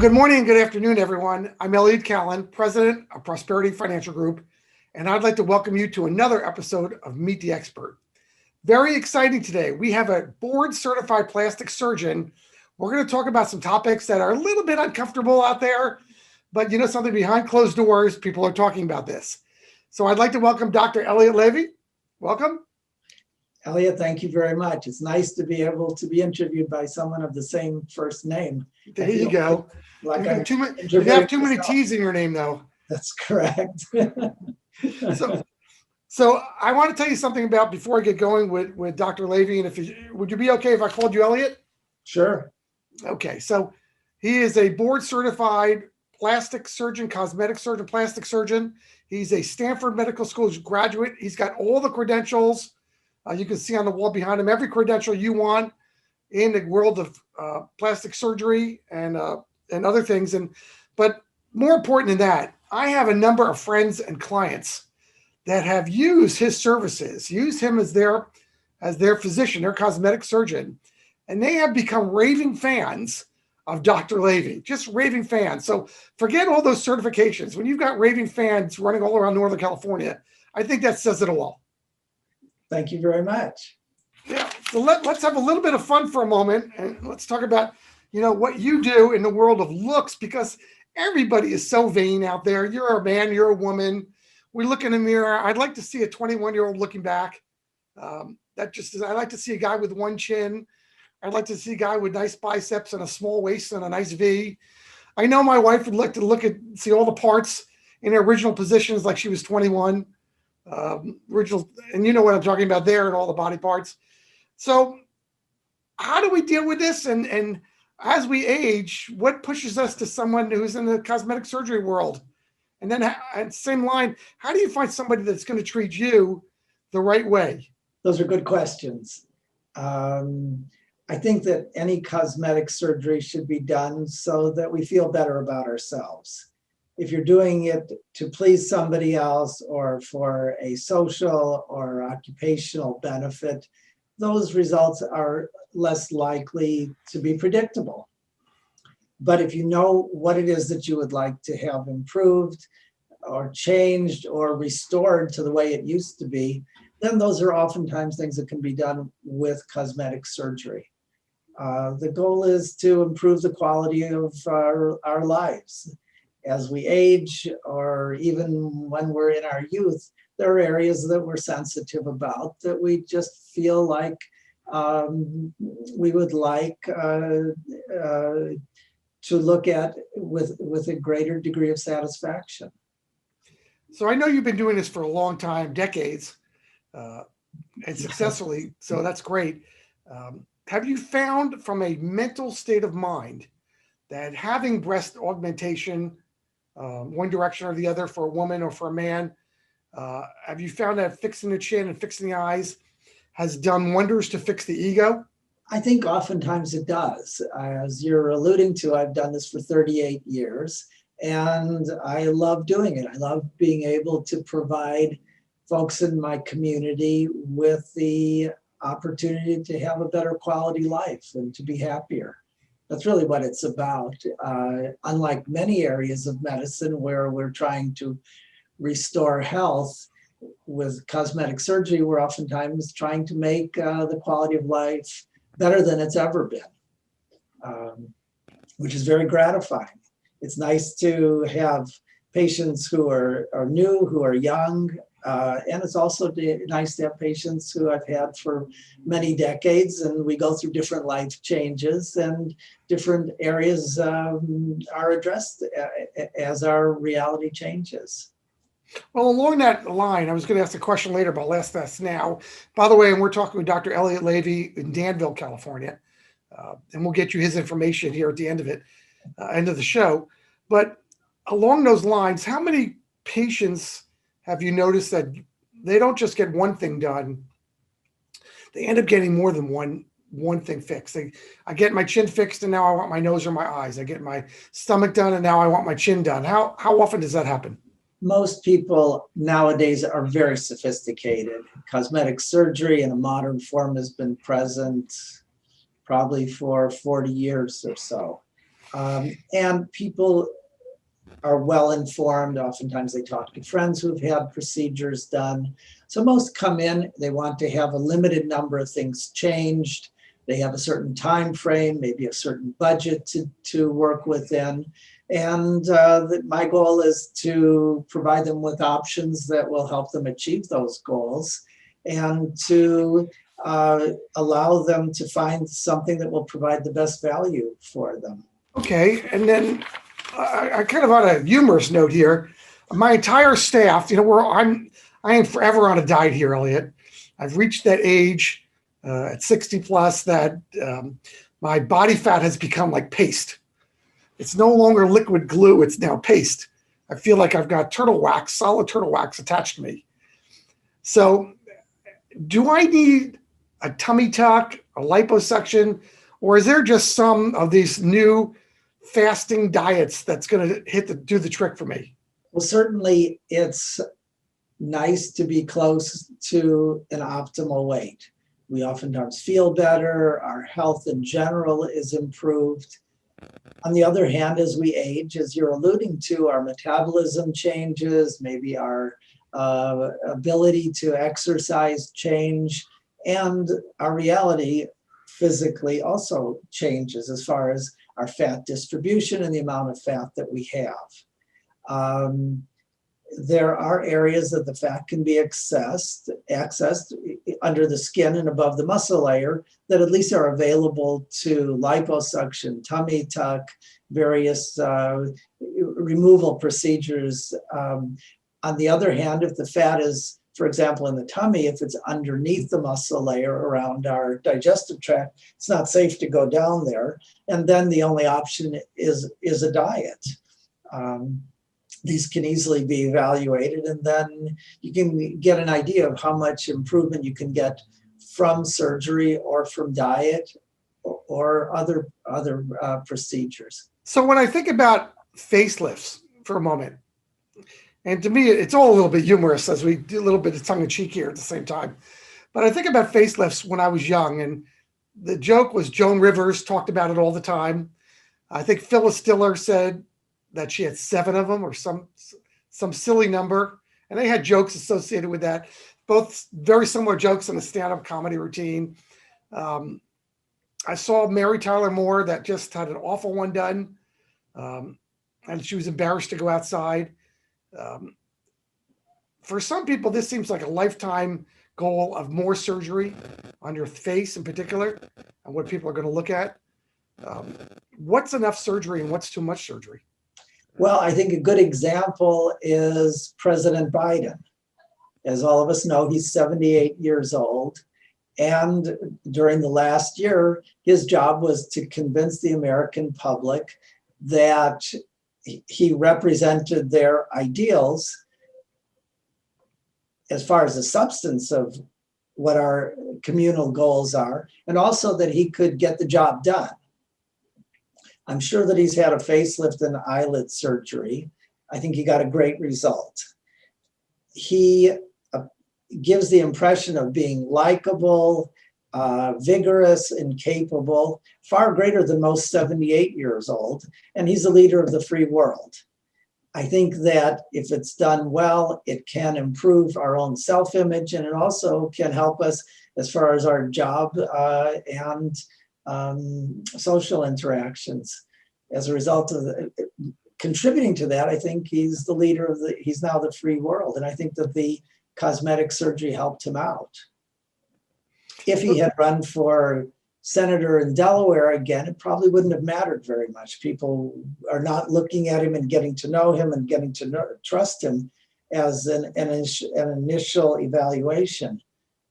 Good morning and good afternoon, everyone. I'm Elliot Kallen, President of Prosperity Financial Group, and I'd like to welcome you to another episode of Meet the Expert. Very exciting today. We have a board-certified plastic surgeon. We're going to talk about some topics that are a little bit uncomfortable out there, but you know something, behind closed doors, people are talking about this. So I'd like to welcome Dr. Elliott Lavey. Welcome. Elliot, thank you very much. It's nice to be able to be interviewed by someone of the same first name. There you go. Like you have too many T's in your name, though. That's correct. So I want to tell you something about before I get going with Dr. Lavey. And would you be okay if I called you Elliot? Sure. Okay. So he is a board certified plastic surgeon, cosmetic surgeon, plastic surgeon. He's a Stanford Medical School graduate. He's got all the credentials. You can see on the wall behind him every credential you want in the world of plastic surgery and other things. But more important than that, I have a number of friends and clients that have used his services, used him as their physician, their cosmetic surgeon, and they have become raving fans of Dr. Lavey, just raving fans. So forget all those certifications. When you've got raving fans running all around Northern California, I think that says it all. Thank you very much. Yeah. So let's have a little bit of fun for a moment, and let's talk about, what you do in the world of looks, because everybody is so vain out there. You're a man, you're a woman. We look in the mirror. I'd like to see a 21-year-old looking back. I like to see a guy with one chin. I'd like to see a guy with nice biceps and a small waist and a nice V. I know my wife would like to see all the parts in their original positions like she was 21. Original, and you know what I'm talking about there, and all the body parts. So how do we deal with this? And as we age, what pushes us to someone who's in the cosmetic surgery world? And then at same line, how do you find somebody that's going to treat you the right way? Those are good questions. I think that any cosmetic surgery should be done so that we feel better about ourselves. If you're doing it to please somebody else or for a social or occupational benefit, those results are less likely to be predictable. But if you know what it is that you would like to have improved or changed or restored to the way it used to be, then those are oftentimes things that can be done with cosmetic surgery. The goal is to improve the quality of our lives. As we age, or even when we're in our youth, there are areas that we're sensitive about that we just feel like we would like to look at with a greater degree of satisfaction. So I know you've been doing this for a long time, decades, and successfully, so that's great. Have you found from a mental state of mind that having breast augmentation, one direction or the other for a woman or for a man, have you found that fixing the chin and fixing the eyes has done wonders to fix the ego? I think oftentimes it does. As you're alluding to, I've done this for 38 years, and I love doing it. I love being able to provide folks in my community with the opportunity to have a better quality life and to be happier. That's really what it's about. Unlike many areas of medicine where we're trying to restore health, with cosmetic surgery, we're oftentimes trying to make the quality of life better than it's ever been, which is very gratifying. It's nice to have patients who are new, who are young, and it's also nice to have patients who I've had for many decades, and we go through different life changes and different areas are addressed as our reality changes. Well, along that line, I was going to ask a question later, but I'll ask this now. By the way, and we're talking with Dr. Elliott Lavey in Danville, California, and we'll get you his information here at the end of the show. But along those lines, how many patients have you noticed that they don't just get one thing done? They end up getting more than one thing fixed. I get my chin fixed, and now I want my nose or my eyes. I get my stomach done, and now I want my chin done. How often does that happen? Most people nowadays are very sophisticated. Cosmetic surgery in a modern form has been present probably for 40 years or so. And people are well informed. Oftentimes they talk to friends who've had procedures done. So most come in, they want to have a limited number of things changed. They have a certain time frame, maybe a certain budget to work within. And my goal is to provide them with options that will help them achieve those goals and to allow them to find something that will provide the best value for them. Okay, and then I kind of on a humorous note here, my entire staff, I am forever on a diet here, Elliot. I've reached that age at 60 plus that my body fat has become like paste. It's no longer liquid glue, it's now paste. I feel like I've got turtle wax, solid turtle wax attached to me. So do I need a tummy tuck, a liposuction, or is there just some of these new fasting diets that's going to do the trick for me? Well, certainly it's nice to be close to an optimal weight. We oftentimes feel better. Our health in general is improved. On the other hand, as we age, as you're alluding to, our metabolism changes, maybe our ability to exercise change, and our reality physically also changes as far as our fat distribution and the amount of fat that we have. There are areas that the fat can be accessed under the skin and above the muscle layer that at least are available to liposuction, tummy tuck, various removal procedures. On the other hand, if the fat is, for example, in the tummy, if it's underneath the muscle layer around our digestive tract, it's not safe to go down there. And then the only option is a diet. These can easily be evaluated, and then you can get an idea of how much improvement you can get from surgery or from diet or other procedures. So when I think about facelifts for a moment, and to me, it's all a little bit humorous as we do a little bit of tongue in cheek here at the same time. But I think about facelifts when I was young, and the joke was Joan Rivers talked about it all the time. I think Phyllis Diller said that she had 7 of them or some silly number. And they had jokes associated with that, both very similar jokes in a stand-up comedy routine. I saw Mary Tyler Moore that just had an awful one done. And she was embarrassed to go outside. For some people, this seems like a lifetime goal of more surgery on your face in particular and what people are going to look at. What's enough surgery and what's too much surgery? Well, I think a good example is President Biden. As all of us know, he's 78 years old. And during the last year, his job was to convince the American public that he represented their ideals as far as the substance of what our communal goals are, and also that he could get the job done. I'm sure that he's had a facelift and eyelid surgery. I think he got a great result. He gives the impression of being likable, vigorous, and capable, far greater than most 78 years old, and he's a leader of the free world. I think that if it's done well, it can improve our own self-image, and it also can help us as far as our job and social interactions. As a result of contributing to that, I think he's the leader he's now the free world. And I think that the cosmetic surgery helped him out. If he had run for senator in Delaware again, it probably wouldn't have mattered very much. People are not looking at him and getting to know him and getting to trust him as an initial evaluation.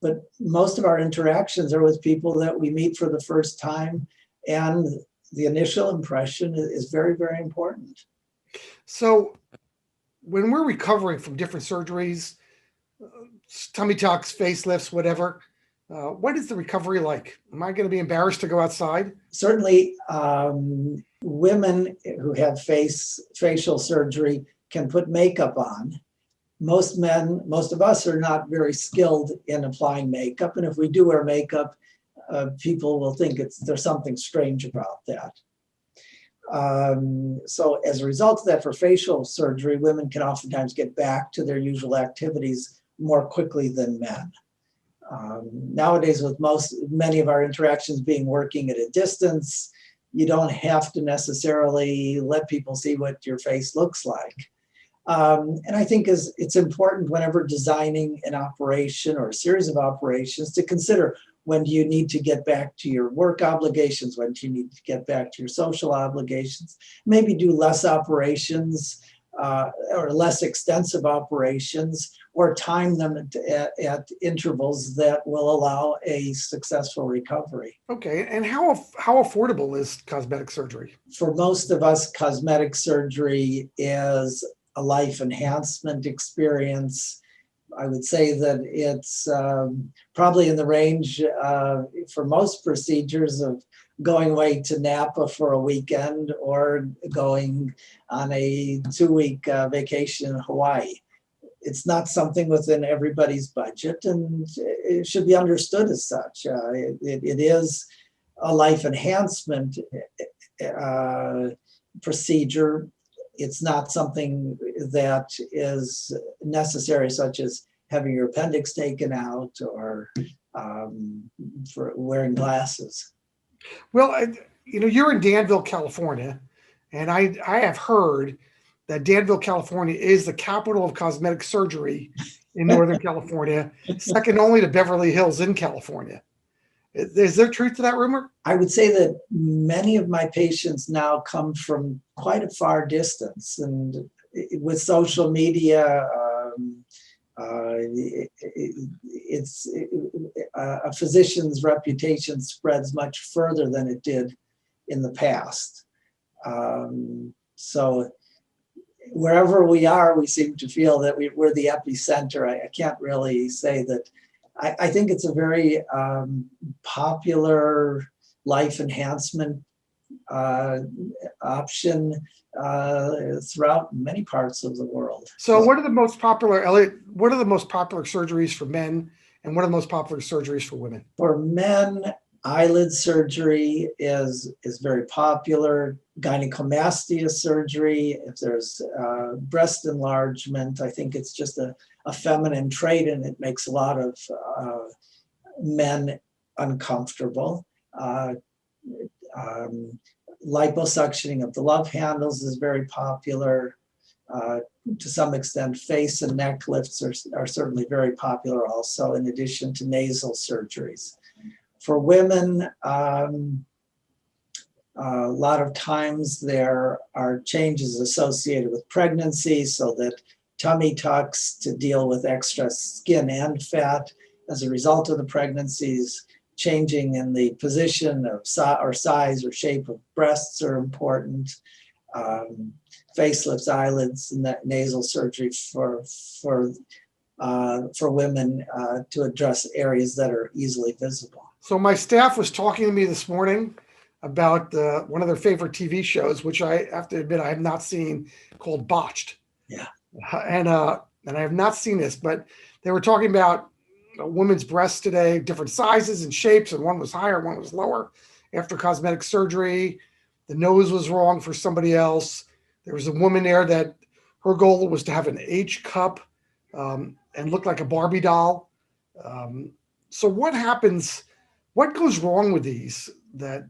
But most of our interactions are with people that we meet for the first time, and the initial impression is very, very important. So when we're recovering from different surgeries, tummy tucks, facelifts, whatever, what is the recovery like? Am I going to be embarrassed to go outside? Certainly, women who have facial surgery can put makeup on. Most of us are not very skilled in applying makeup. And if we do wear makeup, people will think there's something strange about that. So as a result of that, for facial surgery, women can oftentimes get back to their usual activities more quickly than men. Nowadays, with many of our interactions being working at a distance, you don't have to necessarily let people see what your face looks like. And I think it's important whenever designing an operation or a series of operations to consider, when do you need to get back to your work obligations? When do you need to get back to your social obligations? Maybe do less operations or less extensive operations, or time them at intervals that will allow a successful recovery. Okay, and how affordable is cosmetic surgery? For most of us, cosmetic surgery is a life enhancement experience. I would say that it's probably in the range for most procedures of going away to Napa for a weekend or going on a 2-week vacation in Hawaii. It's not something within everybody's budget, and it should be understood as such. It is a life enhancement procedure. It's not something that is necessary, such as having your appendix taken out or for wearing glasses. Well, you're in Danville, California, and I have heard that Danville, California is the capital of cosmetic surgery in Northern California, second only to Beverly Hills in California. Is there truth to that rumor? I would say that many of my patients now come from quite a far distance, and with social media, it's a physician's reputation spreads much further than it did in the past. So wherever we are, we seem to feel that we're the epicenter. I can't really say that. I think it's a very popular life enhancement option throughout many parts of the world. So what are the most popular, Elliot, what are the most popular surgeries for men, and what are the most popular surgeries for women? For men, eyelid surgery is very popular. Gynecomastia surgery, if there's breast enlargement, I think it's just a feminine trait, and it makes a lot of men uncomfortable. Liposuctioning of the love handles is very popular. To some extent, face and neck lifts are certainly very popular also, in addition to nasal surgeries. For women, a lot of times there are changes associated with pregnancy, so that tummy tucks to deal with extra skin and fat as a result of the pregnancies. Changing in the position of size or shape of breasts are important. Facelifts, eyelids, and that nasal surgery for women to address areas that are easily visible. So my staff was talking to me this morning about one of their favorite TV shows, which I have to admit I have not seen, called Botched. Yeah. And I have not seen this, but they were talking about a woman's breasts today, different sizes and shapes, and one was higher, one was lower after cosmetic surgery. The nose was wrong for somebody else. There was a woman there that her goal was to have an H cup and look like a Barbie doll. So what happens? What goes wrong with these? That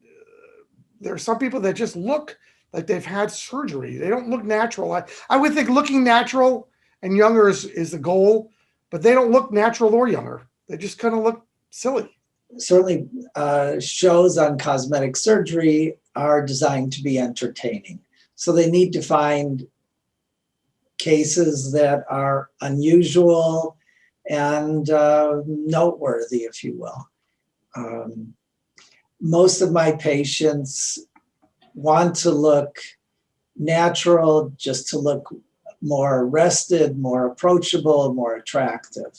there are some people that just look like they've had surgery. They don't look natural. I would think looking natural and younger is the goal, but they don't look natural or younger. They just kind of look silly. Certainly, shows on cosmetic surgery are designed to be entertaining. So they need to find cases that are unusual and noteworthy, if you will. Most of my patients want to look natural, just to look more rested, more approachable, more attractive.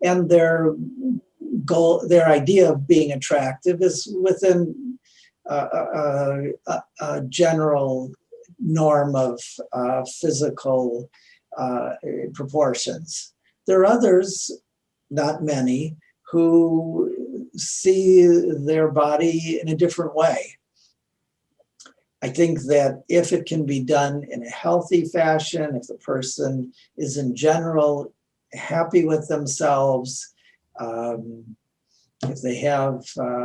And their goal, their idea of being attractive is within a general norm of physical proportions. There are others, not many, who see their body in a different way. I think that if it can be done in a healthy fashion, if the person is in general happy with themselves, if they have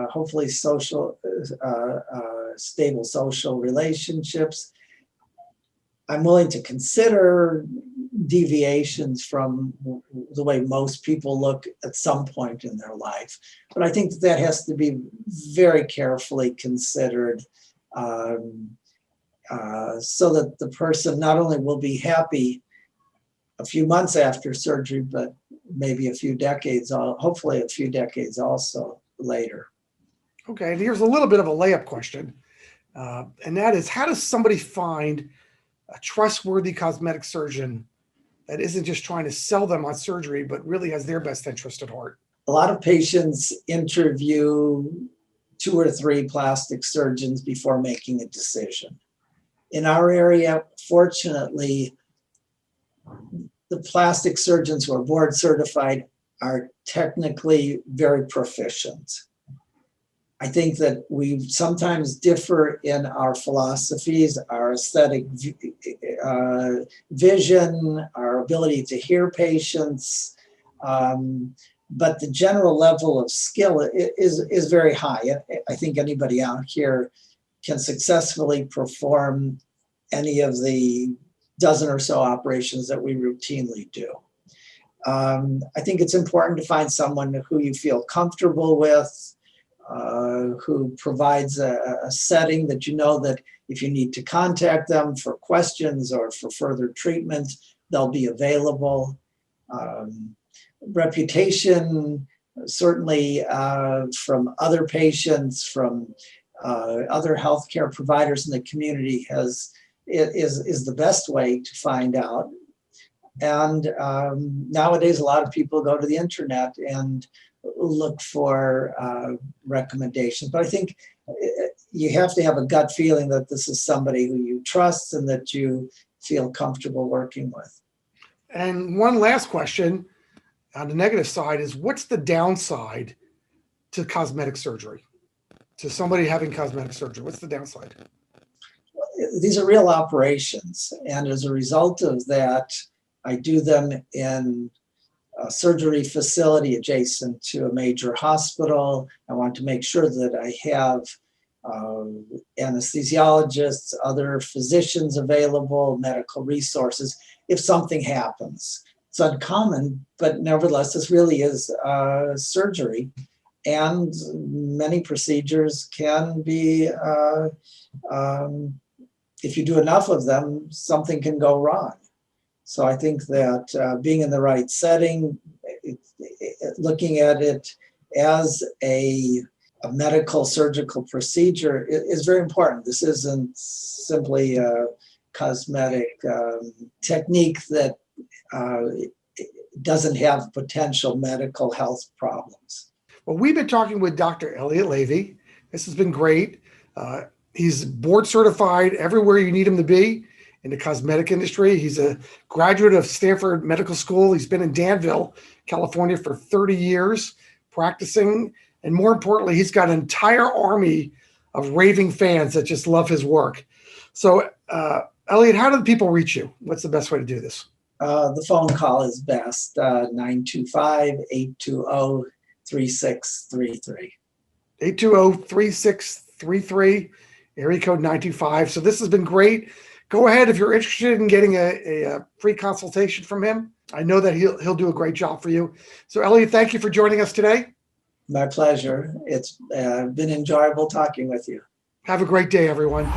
hopefully stable social relationships, I'm willing to consider deviations from the way most people look at some point in their life. But I think that has to be very carefully considered so that the person not only will be happy a few months after surgery, but maybe a few decades, hopefully a few decades also later. Okay, and here's a little bit of a layup question. And that is, how does somebody find a trustworthy cosmetic surgeon that isn't just trying to sell them on surgery, but really has their best interest at heart? A lot of patients interview 2 or 3 plastic surgeons before making a decision. In our area, fortunately, the plastic surgeons who are board certified are technically very proficient. I think that we sometimes differ in our philosophies, our aesthetic vision, our ability to hear patients, but the general level of skill is very high. I think anybody out here can successfully perform any of the dozen or so operations that we routinely do. I think it's important to find someone who you feel comfortable with, who provides a setting that you know that if you need to contact them for questions or for further treatment, they'll be available. Reputation, certainly from other patients, from other healthcare providers in the community is the best way to find out. And nowadays, a lot of people go to the internet and look for recommendations. But I think you have to have a gut feeling that this is somebody who you trust and that you feel comfortable working with. And one last question on the negative side is, what's the downside to cosmetic surgery? To somebody having cosmetic surgery, what's the downside? These are real operations. And as a result of that, I do them in a surgery facility adjacent to a major hospital. I want to make sure that I have anesthesiologists, other physicians available, medical resources, if something happens. It's uncommon, but nevertheless, this really is surgery. And many procedures can be, if you do enough of them, something can go wrong. So I think that being in the right setting, looking at it as a medical surgical procedure is very important. This isn't simply a cosmetic technique that doesn't have potential medical health problems. Well, we've been talking with Dr. Elliott Lavey. This has been great. He's board certified everywhere you need him to be in the cosmetic industry. He's a graduate of Stanford Medical School. He's been in Danville, California for 30 years practicing. And more importantly, he's got an entire army of raving fans that just love his work. So, Elliot, how do people reach you? What's the best way to do this? The phone call is best, 925-820-3633. 820-3633, area code 925. So this has been great. Go ahead if you're interested in getting a free consultation from him. I know that he'll do a great job for you. So Elliot, thank you for joining us today. My pleasure. It's been enjoyable talking with you. Have a great day, everyone.